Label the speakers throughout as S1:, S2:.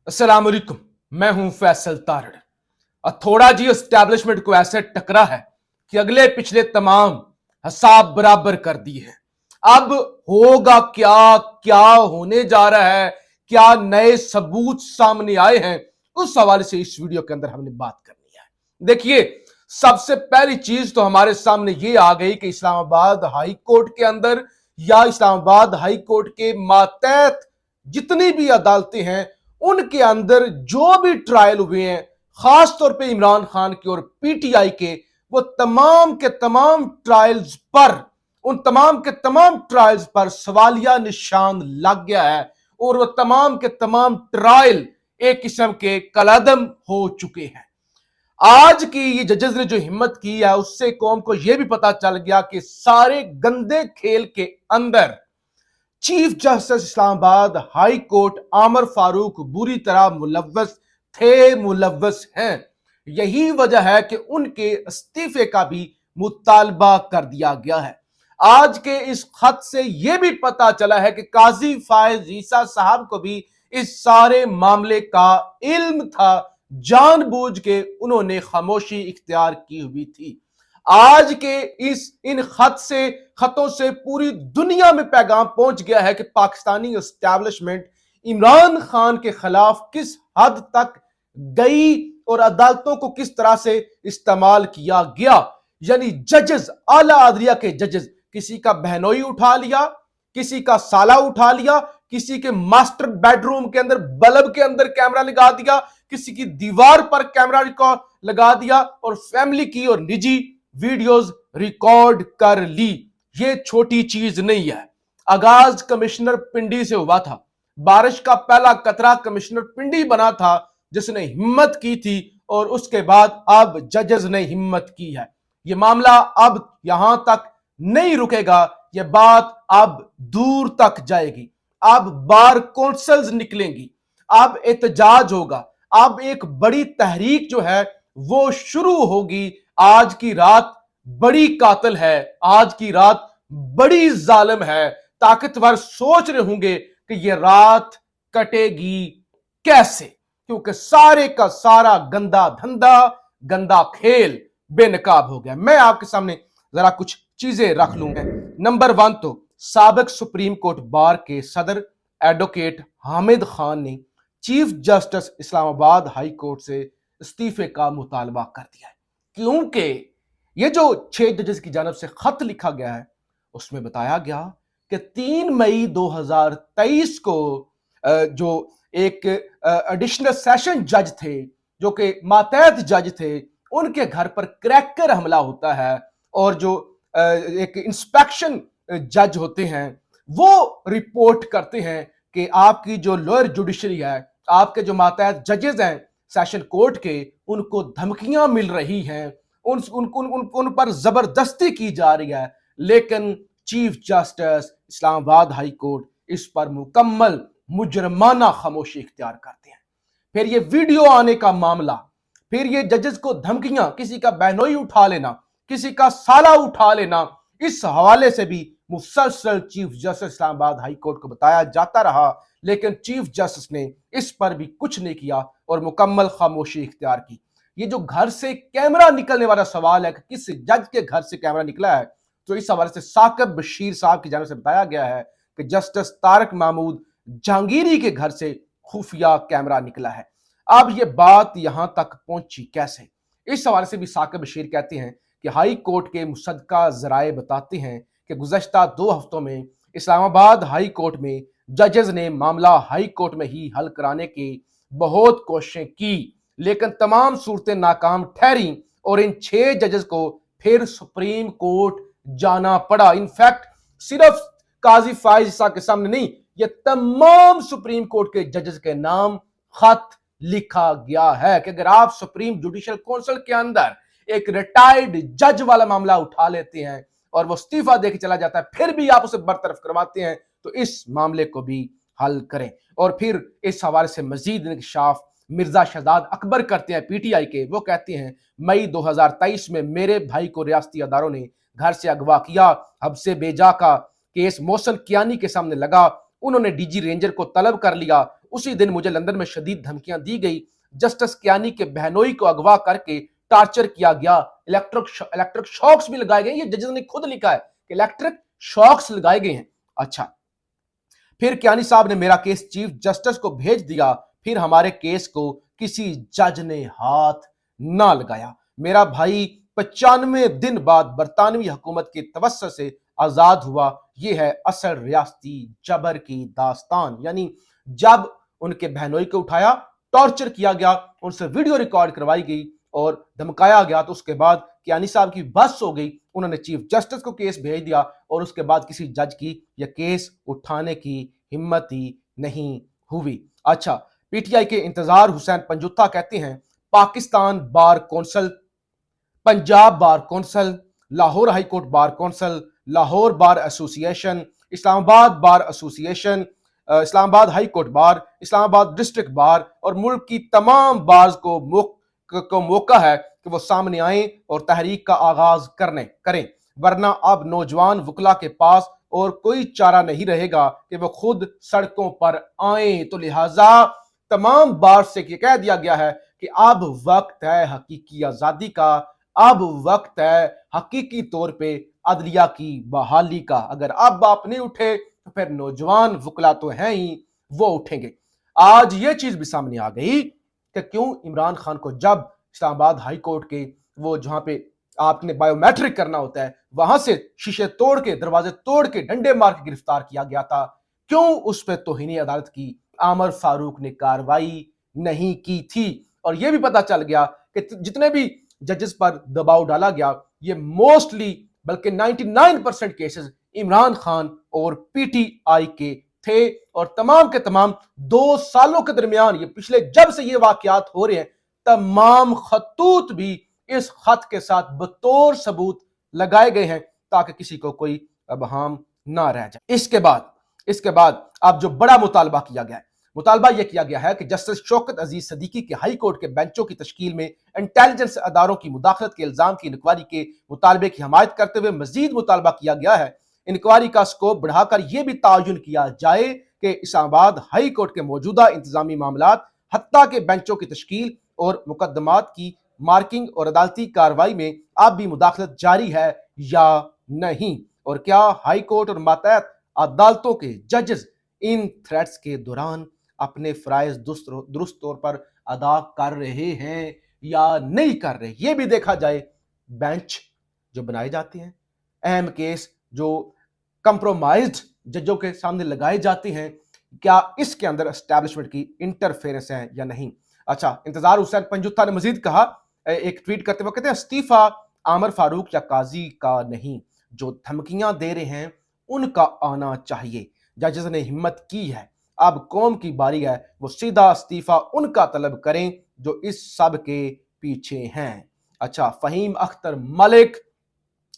S1: अस्सलाम वालेकुम। मैं हूं फैसल तारड़। थोड़ा जी एस्टैब्लिशमेंट को ऐसे टकरा है कि अगले पिछले तमाम हिसाब बराबर कर दिए हैं। अब होगा क्या, क्या होने जा रहा है, क्या नए सबूत सामने आए हैं, उस हवाले से इस वीडियो के अंदर हमने बात करनी है। देखिए, सबसे पहली चीज तो हमारे सामने ये आ गई कि इस्लामाबाद हाई कोर्ट के अंदर या इस्लामाबाद हाई कोर्ट के मातहत जितनी भी अदालतें हैं उनके अंदर जो भी ट्रायल हुए हैं, खास तौर पे इमरान खान के और पीटीआई के, वो तमाम के तमाम ट्रायल्स पर, उन तमाम के तमाम ट्रायल्स पर सवालिया निशान लग गया है और वो तमाम के तमाम ट्रायल एक किस्म के कलादम हो चुके हैं। आज की ये जजेस ने जो हिम्मत की है उससे कौम को यह भी पता चल गया कि सारे गंदे खेल के अंदर chief justice Islamabad high court आमर फारूक बुरी तरह मुलव्वस थे, मुलव्वस हैं। यही वजह है कि उनके इस्तीफे का भी मुतालबा कर दिया गया है। आज के इस खत से यह भी पता चला है कि काजी फायज ईसा साहब को भी इस सारे मामले का इल्म था, जानबूझ के उन्होंने खामोशी इख्तियार की हुई थी। आज के इन खतों से पूरी दुनिया में पैगाम पहुंच गया है कि पाकिस्तानी एस्टैब्लिशमेंट इमरान खान के खिलाफ किस हद तक गई और अदालतों को किस तरह से इस्तेमाल किया गया। यानी जजेस, आला अदलिया के जजेस, किसी का बहनोई उठा लिया, किसी का साला उठा लिया, किसी के मास्टर बेडरूम के अंदर बल्ब के अंदर कैमरा लगा दिया, किसी की दीवार पर कैमरा लगा दिया और फैमिली की और निजी वीडियोस रिकॉर्ड कर ली। ये छोटी चीज नहीं है। आगाज कमिश्नर पिंडी से हुआ था। बारिश का पहला कतरा कमिश्नर पिंडी बना था जिसने हिम्मत की थी और उसके बाद अब जजेस ने हिम्मत की है। यह मामला अब यहां तक नहीं रुकेगा, यह बात अब दूर तक जाएगी। अब बार कौंसल्स निकलेंगी, अब एहतजाज होगा, अब एक बड़ी तहरीक जो है वो शुरू होगी। आज की रात बड़ी कातिल है, आज की रात बड़ी जालिम है। ताकतवर सोच रहे होंगे कि यह रात कटेगी कैसे, क्योंकि सारे का सारा गंदा धंधा, गंदा खेल बेनकाब हो गया। मैं आपके सामने जरा कुछ चीजें रख लूंगा। नंबर 1 तो साबिक सुप्रीम कोर्ट बार के सदर एडवोकेट हामिद खान ने chief justice Islamabad high court से इस्तीफे का मुतालबा कर दिया है, क्योंकि ये जो 6 जजेस की जानब से खत लिखा गया है उसमें बताया गया कि 3 मई 2023 को जो एक एडिशनल सेशन जज थे, जो कि मातहत जज थे, उनके घर पर क्रैकर हमला होता है और जो एक इंस्पेक्शन जज होते हैं वो रिपोर्ट करते हैं कि आपकी जो लोअर जुडिशरी है, आपके जो मातहत जजेस हैं सेशन कोर्ट के, उनको धमकियां मिल रही हैं, उन पर जबरदस्ती की जा रही है। लेकिन chief justice Islamabad high court इस पर मुकम्मल मुजरमाना खामोशी इख्तियार करते हैं। फिर ये वीडियो आने का मामला, फिर ये जजेस को धमकियां, किसी का बहनोई उठा लेना, किसी का साला उठा लेना, इस हवाले से भी मुसलसल chief justice Islamabad high court को बताया जाता रहा, लेकिन चीफ जस्टिस ने इस पर भी कुछ नहीं किया और मुकम्मल खामोशी इख्तियार की। ये जो घर से कैमरा निकलने वाला सवाल है कि किस जज के घर से कैमरा निकला है, तो इस हवाले से साकिब बशीर साहब की जानिब से बताया गया है कि जस्टिस तारक महमूद जहांगीरी के घर से खुफिया कैमरा निकला है। अब ये बात यहां तक पहुंची कैसे, इस हवाले से भी साकिब बशीर कहते हैं कि हाई कोर्ट के मुसद्दका जराए बताते हैं कि गुज़श्ता 2 हफ्तों में इस्लामाबाद हाई कोर्ट में जजेस ने मामला हाई कोर्ट में ही हल कराने की बहुत कोशिशें की, लेकिन तमाम सूरतें नाकाम ठहरी और इन 6 जजेस को फिर सुप्रीम कोर्ट जाना पड़ा। इनफैक्ट सिर्फ काजी फायज ईसा के सामने नहीं, ये तमाम सुप्रीम कोर्ट के जजेस के नाम खत लिखा गया है कि अगर आप सुप्रीम जुडिशियल काउंसिल के अंदर एक रिटायर्ड जज वाला मामला उठा लेते हैं और वो इस्तीफा देके चला जाता है, फिर भी आप उसे बरतरफ करवाते हैं, तो इस मामले को भी हल करें। और फिर इस हवाले से मजीद इंकशाफ मिर्जा शहजाद अकबर करते हैं पीटीआई के। वो कहते हैं मई 2023 में मेरे भाई को रियासती अदारों ने घर से अगवा किया, हब्से बेजा का केस मोहसिन कियानी के सामने लगा, उन्होंने डीजी रेंजर को तलब कर लिया, उसी दिन मुझे लंदन में शदीद धमकियां दी गई। जस्टिस कियानी के बहनोई को अगवा करके टार्चर किया गया, इलेक्ट्रिक शॉक्स भी लगाए गए। ये जजेस ने खुद लिखा है कि इलेक्ट्रिक शॉक्स लगाए गए हैं। अच्छा, फिर कियानी साहब ने मेरा केस चीफ जस्टिस को भेज दिया। फिर हमारे केस को किसी जज ने हाथ ना लगाया। मेरा भाई 95 दिन बाद बरतानवी हुकूमत की तवस्सुत से आजाद हुआ। यह है असल रियासती जबर की दास्तान। यानी जब उनके बहनोई को उठाया, टॉर्चर किया गया, उनसे वीडियो रिकॉर्ड करवाई गई और धमकाया गया, तो उसके बाद कियानी साहब की बस हो गई, उन्होंने चीफ जस्टिस को केस भेज दिया और उसके बाद किसी जज की यह केस उठाने की हिम्मत ही नहीं हुई। अच्छा, पीटीआई के इंतजार हुसैन पंजुत्ता कहते हैं Pakistan bar council, Punjab bar council, Lahore high court bar council, Lahore bar association, Islamabad bar association, Islamabad high court bar, Islamabad district bar और मुल्क की तमाम बार्स को मौका है कि वो सामने आए और तहरीक का आगाज करें, वरना अब नौजवान वकला के पास और कोई चारा नहीं रहेगा कि वो खुद सड़कों पर आए। तो लिहाजा तमाम बार से कह दिया गया है कि अब वक्त है हकीकी आजादी का, अब वक्त है हकीकी तौर पे अदलिया की बहाली का। अगर अब आप नहीं उठे तो फिर नौजवान वकला तो हैं ही, वो उठेंगे। आज ये चीज भी सामने आ गई कि क्यों इमरान खान को जब इस्लामाबाद हाई कोर्ट के वो जहां पे आपने बायोमेट्रिक करना होता है वहां से शीशे तोड़ के, दरवाजे तोड़ के, डंडे मार के गिरफ्तार किया गया था, क्यों उस पर तौहीन अदालत की आमर फारूक ने कार्रवाई नहीं की थी। और यह भी पता चल गया कि जितने भी जजेस पर दबाव डाला गया, ये मोस्टली बल्कि 99% केसेस इमरान खान और पीटीआई के थे। और तमाम के तमाम 2 सालों के दरमियान, ये पिछले जब से ये वाकयात हो रहे हैं, तमाम खतूत भी इस खत के साथ बतौर सबूत लगाए गए हैं ताकि किसी को कोई अबहाम ना रह जाए। इसके बाद अब जो बड़ा मुतालबा किया गया है, मुतालबा यह किया गया है कि जस्टिस शौकत अजीज सदीकी के हाई कोर्ट के बेंचों की तश्कील में इंटेलिजेंस अदारों की मुदाखलत के इल्जाम की इंक्वायरी के मुतालबे की हमायत करते हुए मजीद मुतालबा किया गया है इंक्वायरी का स्कोप बढ़ाकर यह भी तयन किया जाए कि इस्लामाबाद हाई कोर्ट के मौजूदा इंतजामी मामलात हत्ता के बेंचों की तश्कील और मुकदमात की मार्किंग और अदालती कार्रवाई में अब भी मुदाखलत जारी है या नहीं, और क्या हाई कोर्ट और मातहत अदालतों के जजेस इन थ्रेट्स के दौरान अपने फराइज दुरुस्त तौर पर अदा कर रहे हैं या नहीं कर रहे, ये भी देखा जाए। बेंच जो बनाए जाते हैं, अहम केस जो कंप्रोमाइज्ड जजों के सामने लगाए जाते हैं, क्या इसके अंदर एस्टैब्लिशमेंट की इंटरफेरेंस है या नहीं। अच्छा, इंतजार हुसैन पंजुत्ता ने मजीद कहा, एक ट्वीट करते हुए कहते हैं इस्तीफा आमर फारूक या काजी का नहीं, जो धमकियां दे रहे हैं उनका आना चाहिए। जजेस ने हिम्मत की है, अब कौम की बारी है, वो सीधा इस्तीफा उनका तलब करें जो इस सब के पीछे हैं। अच्छा, फहीम अख्तर मलिक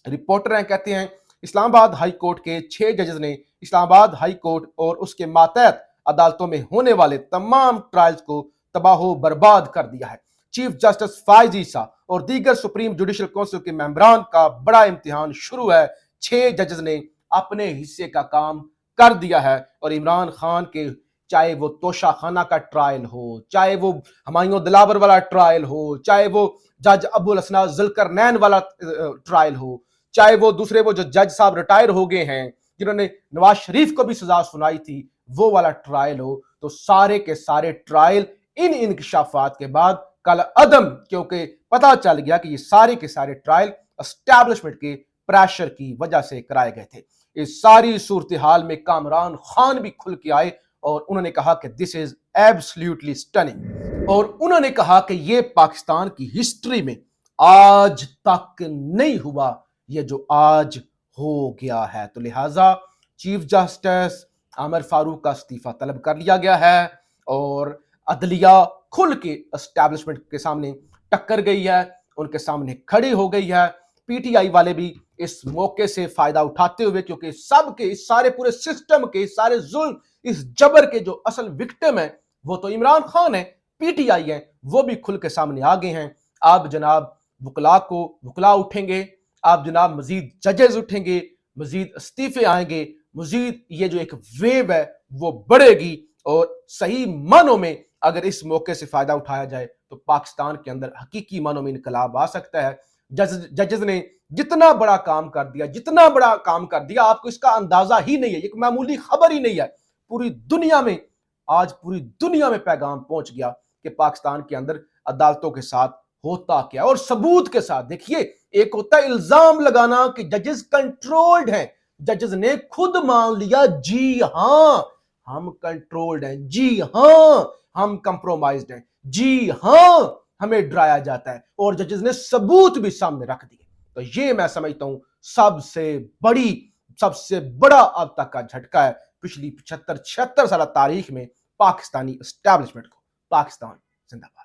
S1: रिपोर्टर हैं, कहते हैं इस्लामाबाद हाई कोर्ट के 6 जजेस ने इस्लामाबाद हाई कोर्ट और उसके मातहत अदालतों में होने वाले तमाम ट्रायल्स को तबाह बर्बाद कर दिया है। चीफ जस्टिस फायज ईसा और दीगर सुप्रीम जुडिशल काउंसिल के मेंबरान का बड़ा इम्तिहान शुरू है। 6 जजेस ने अपने हिस्से का काम कर दिया है और इमरान खान के, चाहे वो तोशा खाना का ट्रायल हो, चाहे वो हमायूं दिलावर वाला ट्रायल हो, चाहे वो जज अबुल हसना जुल्करनैन वाला ट्रायल हो, चाहे वो दूसरे वो जो जज साहब रिटायर हो गए हैं जिन्होंने नवाज शरीफ को भी सजा सुनाई थी, वो वाला ट्रायल हो, तो सारे के सारे ट्रायल इन इंकशाफात के बाद कल अदम, क्योंकि पता चल गया कि ये सारे के सारे ट्रायल एस्टैब्लिशमेंट के प्रेशर की वजह से कराए गए थे। इस सारी सूरत हाल में कामरान खान भी खुल के आए और उन्होंने कहा कि दिस इज एब्सोल्युटली स्टनिंग, और उन्होंने कहा कि ये पाकिस्तान की हिस्ट्री में आज तक नहीं हुआ ये जो आज हो गया है। तो लिहाजा चीफ जस्टिस आमर फारूक का इस्तीफा तलब कर लिया गया है और अदलिया खुल के एस्टैब्लिशमेंट के सामने टक्कर गई है, उनके सामने खड़ी हो गई है। पीटीआई वाले भी इस मौके से फायदा उठाते हुए, क्योंकि सबके इस सारे पूरे सिस्टम के, इस सारे जुल्म, इस जबर के जो असल विक्टिम है वो तो इमरान खान है, पीटीआई है, वो भी खुल के सामने आ गए हैं। अब जनाब वकला उठेंगे, अब जनाब मजीद जजेस उठेंगे, मजीद इस्तीफे आएंगे, मजीद ये जो एक वेव है वो बढ़ेगी اور صحیح معنوں میں اگر اس موقع سے فائدہ اٹھایا جائے تو پاکستان کے اندر حقیقی معنوں میں انقلاب آ سکتا ہے۔ ججز نے جتنا بڑا کام کر دیا آپ کو اس کا اندازہ ہی نہیں ہے، ایک معمولی خبر ہی نہیں ہے، پوری دنیا میں پیغام پہنچ گیا کہ پاکستان کے اندر عدالتوں کے ساتھ ہوتا کیا، اور ثبوت کے ساتھ۔ دیکھیے، ایک ہوتا ہے الزام لگانا کہ ججز کنٹرولڈ ہیں، ججز نے خود مان لیا جی ہاں ہم کنٹرولڈ ہیں، جی ہاں ہم کمپرومائزڈ ہیں، جی ہاں ہمیں ڈرایا جاتا ہے، اور ججز نے ثبوت بھی سامنے رکھ دیے۔ تو یہ میں سمجھتا ہوں سب سے بڑا اب تک کا جھٹکا ہے پچھلی 75-76 سالہ تاریخ میں پاکستانی اسٹیبلشمنٹ کو۔ پاکستان زندہ باد۔